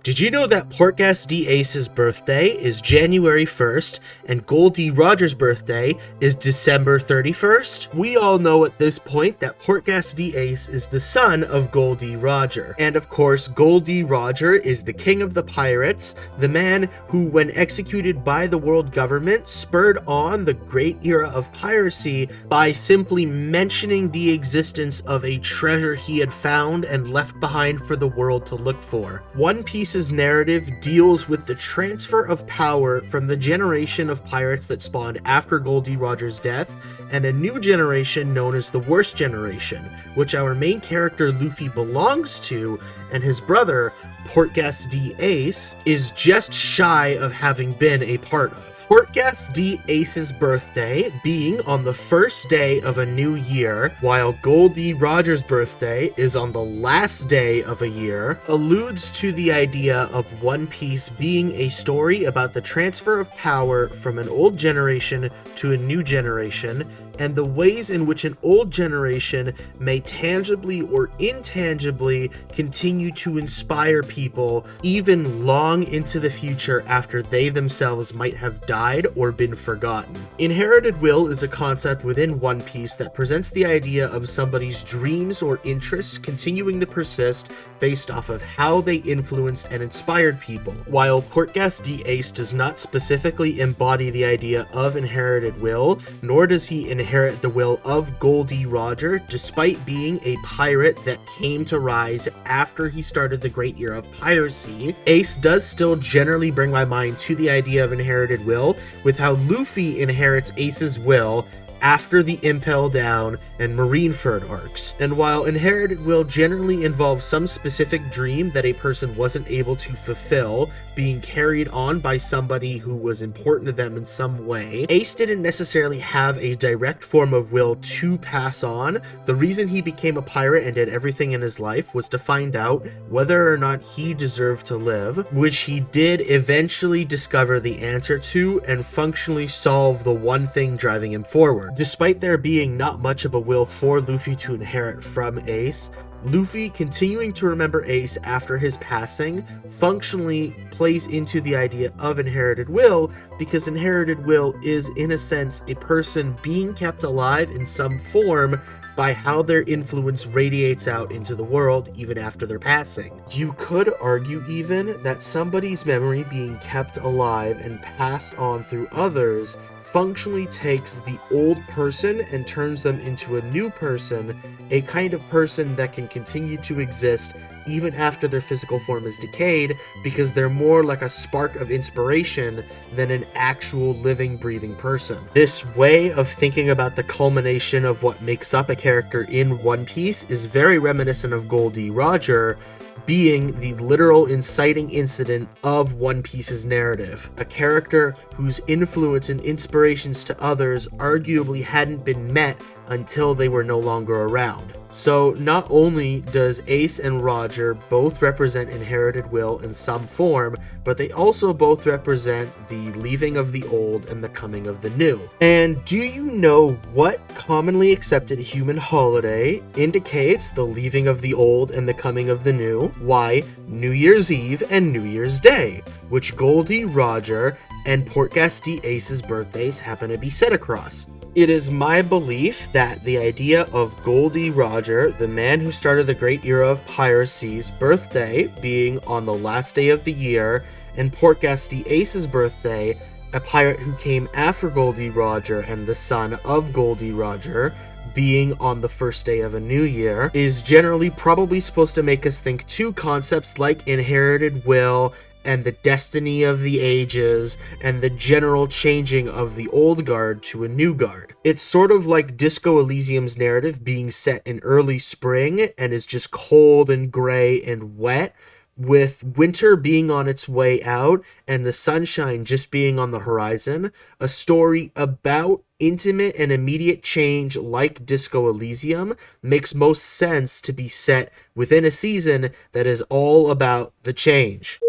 Did you know that Portgas D Ace's birthday is January 1st and Gol D Roger's birthday is December 31st? We all know at this point that Portgas D Ace is the son of Gol D Roger. And of course, Gol D Roger is the king of the pirates, the man who, when executed by the world government, spurred on the great era of piracy by simply mentioning the existence of a treasure he had found and left behind for the world to look for. One Piece's narrative deals with the transfer of power from the generation of pirates that spawned after Gol D Roger's death and a new generation known as the Worst Generation, which our main character Luffy belongs to, and his brother, Portgas D Ace, is just shy of having been a part of. Portgas D Ace's birthday being on the first day of a new year, while Gol D Roger's birthday is on the last day of a year, alludes to the idea of One Piece being a story about the transfer of power from an old generation to a new generation, and the ways in which an old generation may tangibly or intangibly continue to inspire people even long into the future after they themselves might have died or been forgotten. Inherited will is a concept within One Piece that presents the idea of somebody's dreams or interests continuing to persist based off of how they influenced and inspired people. While Portgas D Ace does not specifically embody the idea of inherited will, nor does he inherit the will of Gol D Roger, despite being a pirate that came to rise after he started the great era of piracy. Ace does still generally bring my mind to the idea of inherited will, with how Luffy inherits Ace's will after the Impel Down and Marineford arcs. And while inherited will generally involves some specific dream that a person wasn't able to fulfill being carried on by somebody who was important to them in some way, Ace didn't necessarily have a direct form of will to pass on. The reason he became a pirate and did everything in his life was to find out whether or not he deserved to live, which he did eventually discover the answer to and functionally solve the one thing driving him forward. Despite there being not much of a will for Luffy to inherit from Ace, Luffy continuing to remember Ace after his passing functionally plays into the idea of inherited will, because inherited will is, in a sense, a person being kept alive in some form by how their influence radiates out into the world even after their passing. You could argue even that somebody's memory being kept alive and passed on through others functionally takes the old person and turns them into a new person, a kind of person that can continue to exist even after their physical form is decayed, because they're more like a spark of inspiration than an actual living, breathing person. This way of thinking about the culmination of what makes up a character in One Piece is very reminiscent of Gol D Roger, being the literal inciting incident of One Piece's narrative. A character whose influence and inspirations to others arguably hadn't been met until they were no longer around. So not only does Ace and Roger both represent inherited will in some form, but they also both represent the leaving of the old and the coming of the new. And do you know what commonly accepted human holiday indicates the leaving of the old and the coming of the new? Why, New Year's Eve and New Year's Day, which Gol D Roger and Portgas D Ace's birthdays happen to be set across. It is my belief that the idea of Gol D Roger, the man who started the great era of piracy's birthday being on the last day of the year, and Portgas D Ace's birthday, a pirate who came after Gol D Roger and the son of Gol D Roger, being on the first day of a new year, is generally probably supposed to make us think two concepts like inherited will and the destiny of the ages, and the general changing of the old guard to a new guard. It's sort of like Disco Elysium's narrative being set in early spring and is just cold and gray and wet, with winter being on its way out and the sunshine just being on the horizon. A story about intimate and immediate change like Disco Elysium makes most sense to be set within a season that is all about the change.